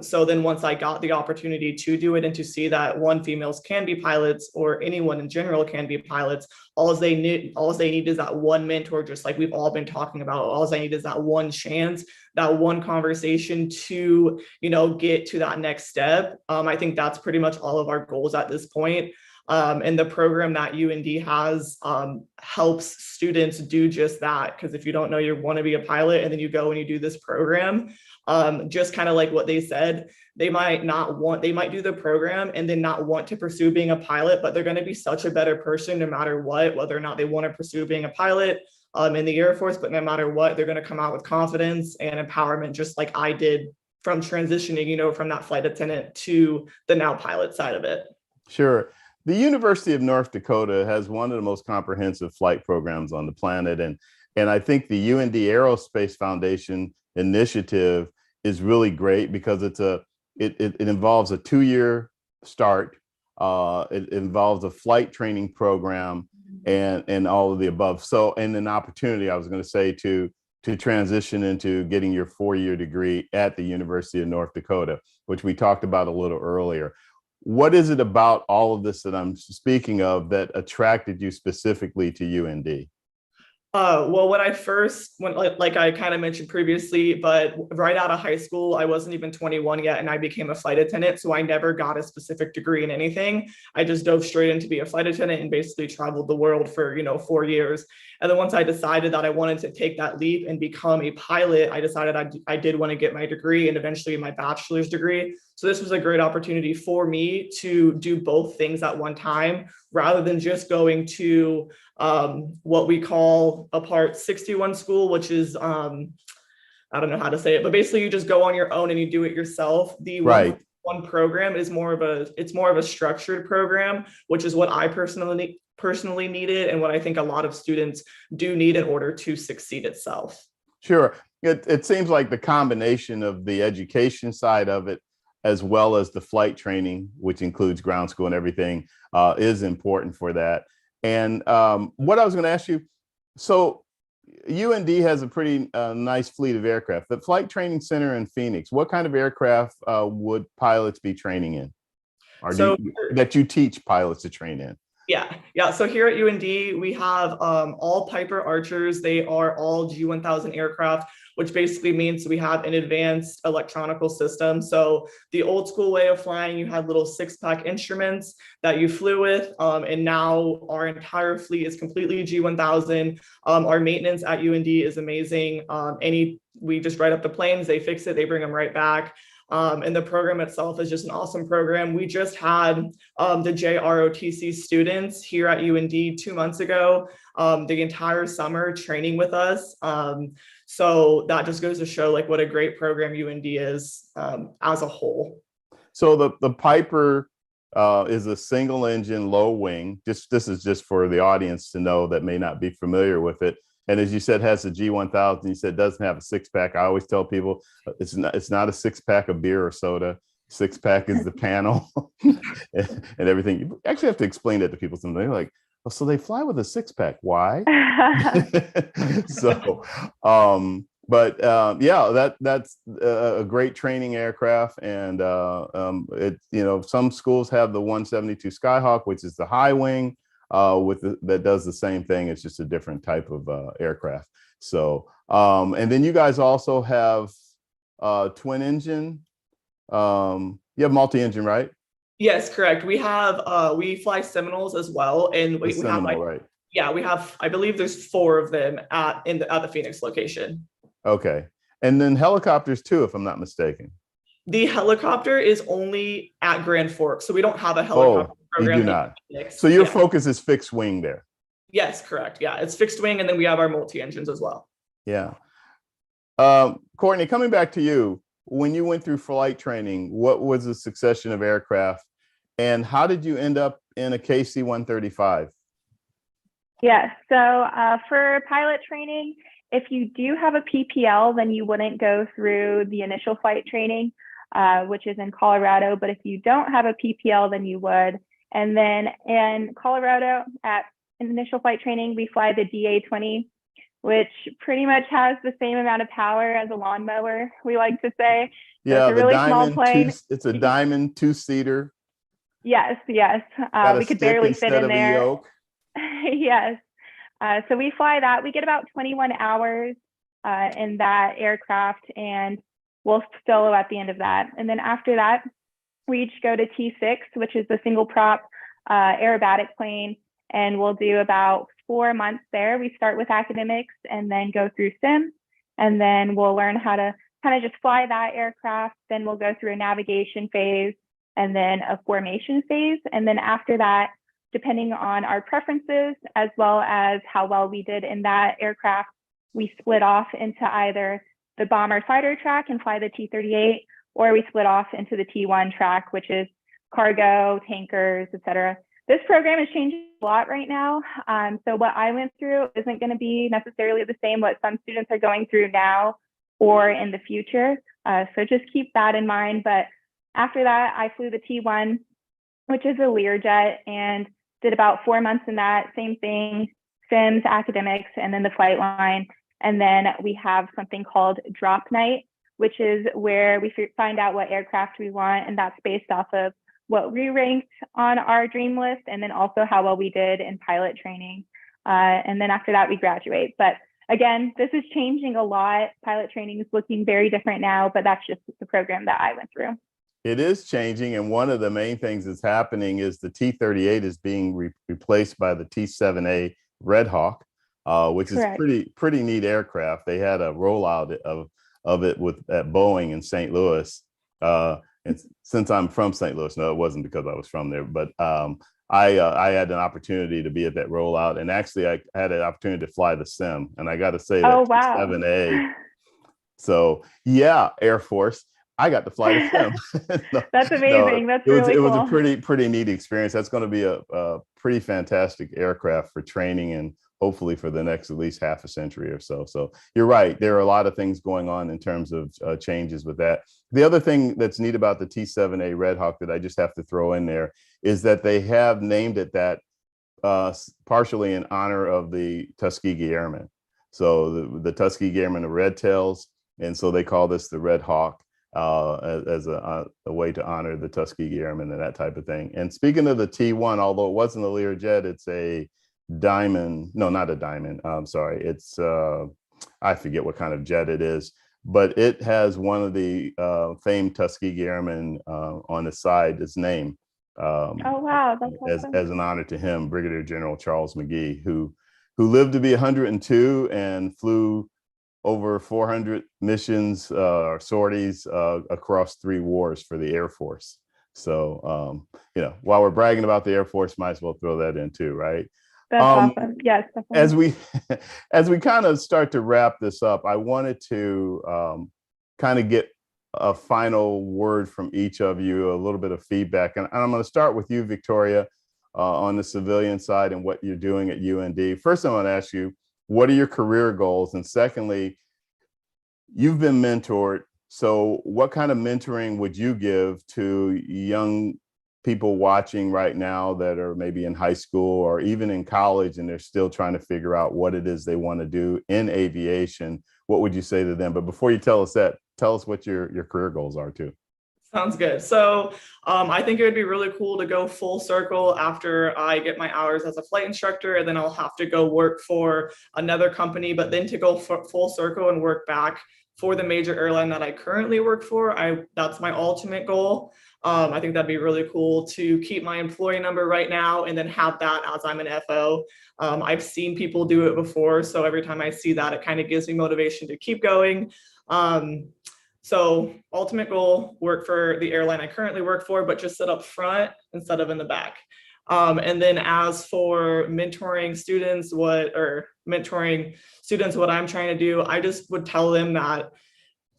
So then once I got the opportunity to do it and to see that females can be pilots, or anyone in general can be pilots, all they need is that one mentor, just like we've all been talking about. All they need is that one chance, that one conversation to, get to that next step. I think that's pretty much all of our goals at this point. And the program that UND has helps students do just that. Because if you don't know you want to be a pilot and then you go and you do this program, just kind of like what they said, they might do the program and then not want to pursue being a pilot, but they're going to be such a better person no matter what, whether or not they want to pursue being a pilot in the Air Force. But no matter what, they're going to come out with confidence and empowerment, just like I did from transitioning, from that flight attendant to the now pilot side of it. Sure. The University of North Dakota has one of the most comprehensive flight programs on the planet. And I think the UND Aerospace Foundation initiative is really great because it involves a 2-year start. It involves a flight training program and all of the above. So, and an opportunity, I was going to say, to transition into getting your 4-year degree at the University of North Dakota, which we talked about a little earlier. What is it about all of this that I'm speaking of that attracted you specifically to UND? Well, when I first went, like I kind of mentioned previously, but right out of high school, I wasn't even 21 yet, and I became a flight attendant. So I never got a specific degree in anything. I just dove straight into be a flight attendant and basically traveled the world for 4 years. And then once I decided that I wanted to take that leap and become a pilot, I decided I did want to get my degree and eventually my bachelor's degree. So this was a great opportunity for me to do both things at one time, rather than just going to what we call a Part 61 school, which is, I don't know how to say it, but basically you just go on your own and you do it yourself. The right. one program is more of a structured program, which is what I personally needed, and what I think a lot of students do need in order to succeed itself. Sure. It seems like the combination of the education side of it, as well as the flight training, which includes ground school and everything, is important for that. And what I was going to ask you, so UND has a pretty nice fleet of aircraft. The Flight Training Center in Phoenix, what kind of aircraft would pilots be training in? Or that you teach pilots to train in? Yeah. So here at UND, we have all Piper Archers. They are all G1000 aircraft, which basically means we have an advanced electronical system. So the old school way of flying, you had little 6-pack instruments that you flew with. And now our entire fleet is completely G1000. Our maintenance at UND is amazing. We just write up the planes, they fix it, they bring them right back. And the program itself is just an awesome program. We just had the JROTC students here at UND 2 months ago, the entire summer training with us. So that just goes to show like what a great program UND is as a whole. So the Piper is a single engine, low wing. This is just for the audience to know that may not be familiar with it. And as you said, has a G1000. You said doesn't have a 6-pack. I always tell people it's not a 6-pack of beer or soda. 6-pack is the panel and everything. You actually have to explain that to people. Sometimes they're like, oh, so they fly with a 6-pack. Why? So, that's a great training aircraft. And some schools have the 172 Skyhawk, which is the high wing. That does the same thing. It's just a different type of aircraft. So, and then you guys also have twin engine. You have multi-engine, right? Yes, correct. We we fly Seminoles as well, and we have right? Yeah, we have. I believe there's 4 of them at the Phoenix location. Okay, and then helicopters too, if I'm not mistaken. The helicopter is only at Grand Forks, so we don't have a helicopter program. You do not. So your focus is fixed wing there. Yes, correct. Yeah, it's fixed wing, and then we have our multi-engines as well. Yeah. Courtney, coming back to you, when you went through flight training, what was the succession of aircraft, and how did you end up in a KC-135? Yes. So for pilot training, if you do have a PPL, then you wouldn't go through the initial flight training, which is in Colorado. But if you don't have a PPL, then you would. And then in Colorado, at initial flight training, we fly the DA-20, which pretty much has the same amount of power as a lawnmower, we like to say. So Yeah, it's a the really Diamond small plane. it's a Diamond two-seater. Yes, yes. Got a We could stick barely fit instead in of a there. yoke. Yes. So we fly that. We get about 21 hours in that aircraft, and we'll solo at the end of that. And then after that, we each go to T6, which is the single prop aerobatic plane, and we'll do about 4 months there. We start with academics and then go through sim, and then we'll learn how to kind of just fly that aircraft. Then we'll go through a navigation phase and then a formation phase. And then after that, depending on our preferences, as well as how well we did in that aircraft, we split off into either the bomber fighter track and fly the T-38, or we split off into the T-1 track, which is cargo, tankers, etc. This program is changing a lot right now. So what I went through isn't going to be necessarily the same what some students are going through now or in the future. So just keep that in mind. But after that, I flew the T-1, which is a Learjet, and did about 4 months in that. Same thing, sims, academics, and then the flight line. And then we have something called drop night, which is where we find out what aircraft we want, and that's based off of what we ranked on our dream list, and then also how well we did in pilot training. And then after that, we graduate. But again, this is changing a lot. Pilot training is looking very different now, but that's just the program that I went through. It is changing, and one of the main things that's happening is the T-38 is being replaced by the T-7A Red Hawk, which Correct. is pretty neat aircraft. They had a rollout of it at Boeing in St. Louis. And since I'm from St. Louis, no, it wasn't because I was from there, but I had an opportunity to be at that rollout, and actually I had an opportunity to fly the sim, and I got to say that Oh, wow. T-7A. So yeah, Air Force, I got to fly the sim. No, That's amazing. That's really it cool. was a pretty neat experience. That's going to be a pretty fantastic aircraft for training and hopefully for the next at least half a century or so. So you're right. There are a lot of things going on in terms of changes with that. The other thing that's neat about the T-7A Red Hawk that I just have to throw in there is that they have named it that partially in honor of the Tuskegee Airmen. So the Tuskegee Airmen are red tails, and so they call this the Red Hawk as a way to honor the Tuskegee Airmen and that type of thing. And speaking of the T-1, although it wasn't a Learjet, it's a Diamond. No, not a Diamond. I'm sorry. It's I forget what kind of jet it is, but it has one of the famed Tuskegee Airmen on the side, its name. Oh, wow. That's awesome. As an honor to him, Brigadier General Charles McGee, who lived to be 102 and flew over 400 missions or sorties across 3 wars for the Air Force. So, while we're bragging about the Air Force, might as well throw that in too, right? That's awesome. Yes, definitely. As we kind of start to wrap this up, I wanted to kind of get a final word from each of you, a little bit of feedback. And I'm going to start with you, Victoria, on the civilian side and what you're doing at UND. First, I want to ask you, what are your career goals? And secondly, you've been mentored. So what kind of mentoring would you give to young people watching right now that are maybe in high school or even in college and they're still trying to figure out what it is they want to do in aviation? What would you say to them? But before you tell us that, tell us what your career goals are too. Sounds good. So I think it would be really cool to go full circle after I get my hours as a flight instructor, and then I'll have to go work for another company, but then to go full circle and work back for the major airline that I currently work for. That's my ultimate goal. I think that'd be really cool to keep my employee number right now and then have that as I'm an FO. I've seen people do it before, so every time I see that, it kind of gives me motivation to keep going. So ultimate goal, work for the airline I currently work for, but just sit up front instead of in the back. And then as for mentoring students, what I'm trying to do, I just would tell them that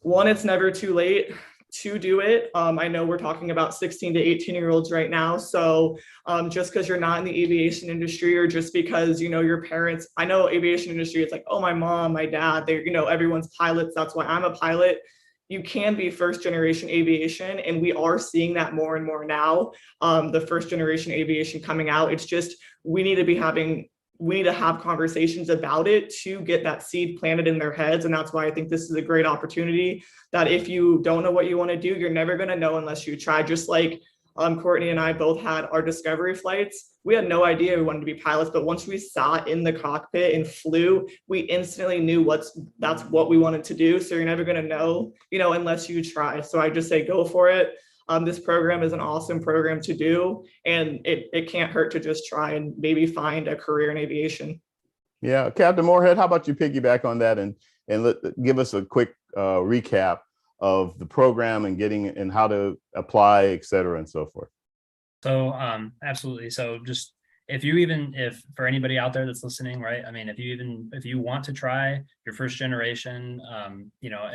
one, it's never too late to do it. I know we're talking about 16 to 18-year-olds right now. So just because you're not in the aviation industry, or just because, you know, your parents, I know aviation industry, it's like, oh, my mom, my dad, they're, you know, everyone's pilots. That's why I'm a pilot. You can be first generation aviation. And we are seeing that more and more now. The first generation aviation coming out. It's just, we need to have conversations about it to get that seed planted in their heads. And that's why I think this is a great opportunity, that if you don't know what you want to do, you're never going to know unless you try. Just like Courtney and I both had our discovery flights. We had no idea we wanted to be pilots, but once we sat in the cockpit and flew, we instantly knew that's what we wanted to do. So you're never going to know, you know, unless you try. So I just say, go for it. This program is an awesome program to do, and it can't hurt to just try and maybe find a career in aviation. Yeah, Captain Moorhead, how about you piggyback on that and give us a quick recap of the program and how to apply, et cetera, and so forth. So absolutely. So just if for anybody out there that's listening, right? I mean, if you want to try your first generation, you know,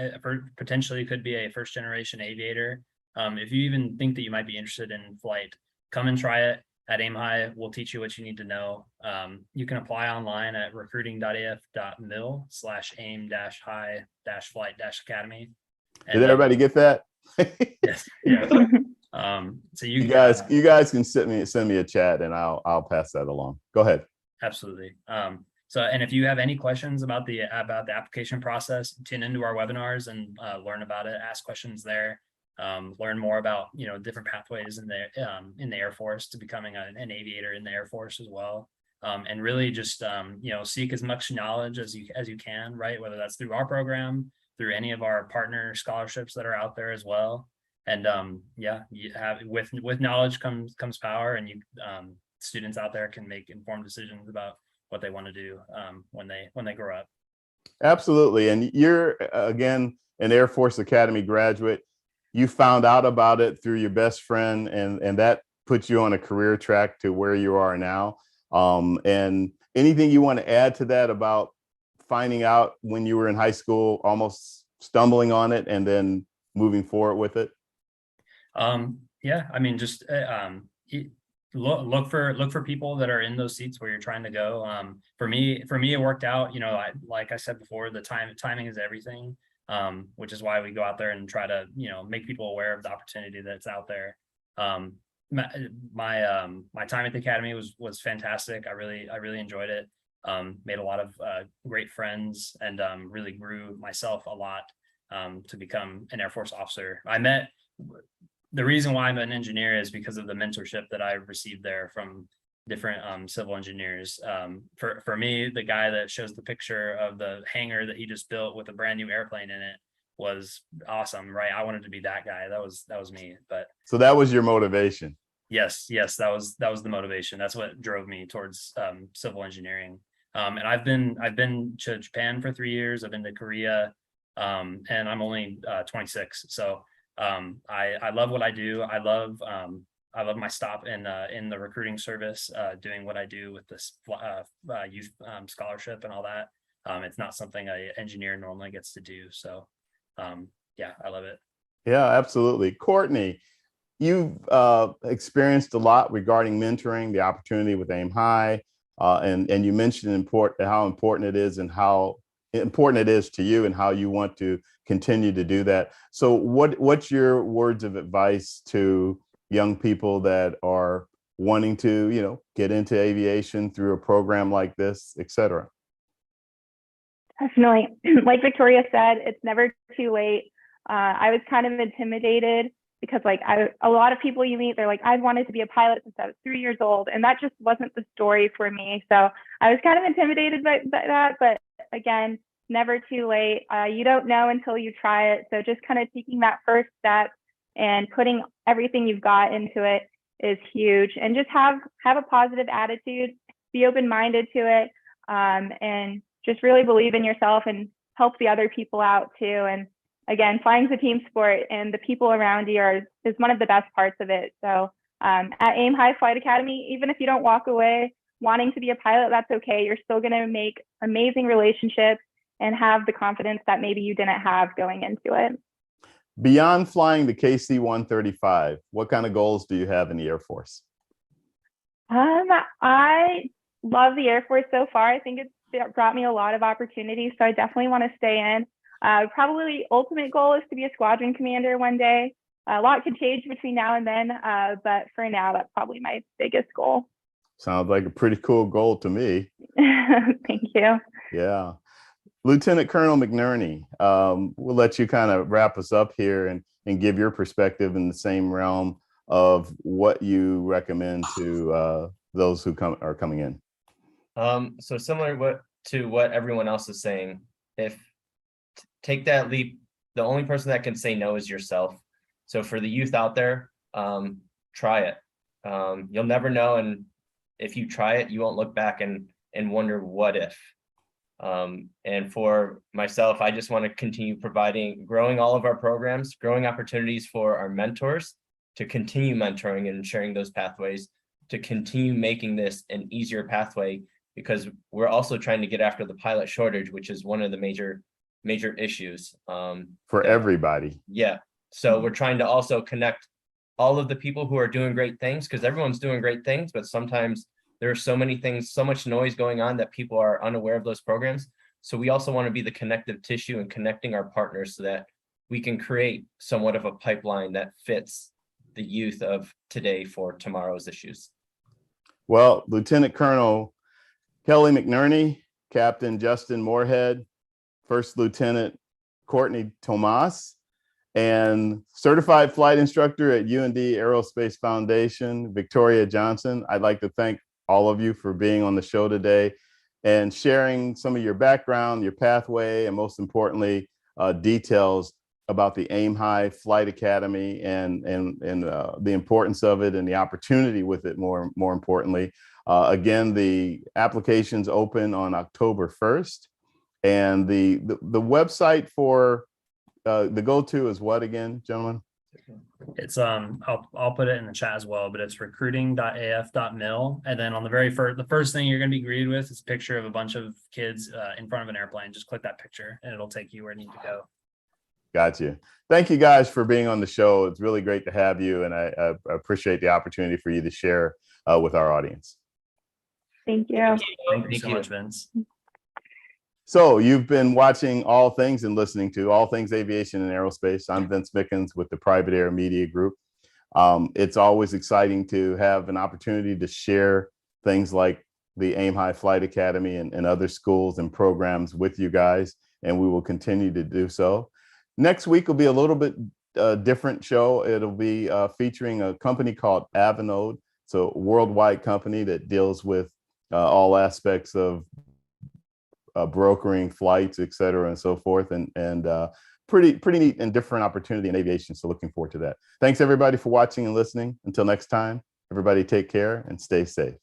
potentially could be a first generation aviator. If you even think that you might be interested in flight, come and try it at Aim High. We'll teach you what you need to know. You can apply online at recruiting.af.mil/aim-high-flight-academy. Did everybody get that? Yes. Yeah. So you guys can send me a chat and I'll pass that along. Go ahead. Absolutely. So, and if you have any questions about the application process, tune into our webinars and learn about it. Ask questions there. Learn more about, you know, different pathways in the Air Force to becoming an aviator in the Air Force as well. And really just you know, seek as much knowledge as you can, right? Whether that's through our program, through any of our partner scholarships that are out there as well. And yeah, you have with knowledge comes power, and students out there can make informed decisions about what they want to do when they grow up. Absolutely. And you're again an Air Force Academy graduate. You found out about it through your best friend, and that puts you on a career track to where you are now. And anything you want to add to that about finding out when you were in high school, almost stumbling on it and then moving forward with it? Yeah, I mean, just look for people that are in those seats where you're trying to go. For me, it worked out. You know, like I said before, the timing is everything. Which is why we go out there and try to, you know, make people aware of the opportunity that's out there. My time at the Academy was fantastic. I really enjoyed it. Made a lot of great friends, and really grew myself a lot to become an Air Force officer. The reason why I'm an engineer is because of the mentorship that I received there from different civil engineers. For me, the guy that shows the picture of the hangar that he just built with a brand new airplane in it was awesome, right? I wanted to be that guy. That was me. But so that was your motivation. Yes, that was the motivation. That's what drove me towards civil engineering. And I've been to Japan for 3 years. I've been to Korea, and I'm only 26. So I love what I do. I love my stop in the recruiting service, doing what I do with this youth scholarship and all that. It's not something an engineer normally gets to do. So yeah, I love it. Yeah, absolutely. Courtney, you've experienced a lot regarding mentoring, the opportunity with Aim High, and you mentioned how important it is and how important it is to you and how you want to continue to do that. So what's your words of advice to young people that are wanting to, you know, get into aviation through a program like this, et cetera? Definitely. Like Victoria said, it's never too late. I was kind of intimidated because a lot of people you meet, they're like, I've wanted to be a pilot since I was 3 years old. And that just wasn't the story for me. So I was kind of intimidated by that. But again, never too late. You don't know until you try it. So just kind of taking that first step and putting everything you've got into it is huge. And just have a positive attitude, be open-minded to it, and just really believe in yourself and help the other people out too. And again, flying's a team sport, and the people around you is one of the best parts of it. So at Aim High Flight Academy, even if you don't walk away wanting to be a pilot, that's okay. You're still going to make amazing relationships and have the confidence that maybe you didn't have going into it. Beyond flying the KC-135, what kind of goals do you have in the Air Force? I love the Air Force so far. I think it's brought me a lot of opportunities, so I definitely want to stay in. Probably ultimate goal is to be a squadron commander one day. A lot could change between now and then, but for now, that's probably my biggest goal. Sounds like a pretty cool goal to me. Thank you. Yeah. Lieutenant Colonel McNerney, we'll let you kind of wrap us up here and give your perspective in the same realm of what you recommend to those who are coming in. So similar to what everyone else is saying, take that leap. The only person that can say no is yourself. So for the youth out there, try it. You'll never know, and if you try it, you won't look back and wonder what if. And for myself, I just want to continue growing all of our programs, growing opportunities for our mentors to continue mentoring and sharing those pathways, to continue making this an easier pathway, because we're also trying to get after the pilot shortage, which is one of the major issues. For everybody. Yeah. So we're trying to also connect all of the people who are doing great things, because everyone's doing great things, but sometimes there are so many things, so much noise going on that people are unaware of those programs. So we also want to be the connective tissue and connecting our partners so that we can create somewhat of a pipeline that fits the youth of today for tomorrow's issues. Well, Lieutenant Colonel Kelly McNerney, Captain Justin Moorhead, First Lieutenant Courtney Tomas, and certified flight instructor at UND Aerospace Foundation, Victoria Johnson. I'd like to thank all of you for being on the show today and sharing some of your background, your pathway, and most importantly, details about the Aim High Flight Academy and the importance of it and the opportunity with it. More importantly, again, the applications open on October 1st, and the website for the go-to is what again, gentlemen? It's I'll put it in the chat as well, but it's recruiting.af.mil. And then on the first thing you're going to be greeted with is a picture of a bunch of kids in front of an airplane. Just click that picture and it'll take you where you need to go. Got you. Thank you guys for being on the show. It's really great to have you, and I appreciate the opportunity for you to share with our audience. Thank you. Thank you so much, Vince. So you've been watching All Things and listening to All Things Aviation and Aerospace. I'm Vince Mickens with the Private Air Media Group. It's always exciting to have an opportunity to share things like the Aim High Flight Academy and other schools and programs with you guys, and we will continue to do so. Next week will be a little bit different show. It'll be featuring a company called Avinode. It's a worldwide company that deals with all aspects of brokering flights, et cetera, and so forth, and pretty neat and different opportunity in aviation. So looking forward to that. Thanks everybody for watching and listening. Until next time, everybody take care and stay safe.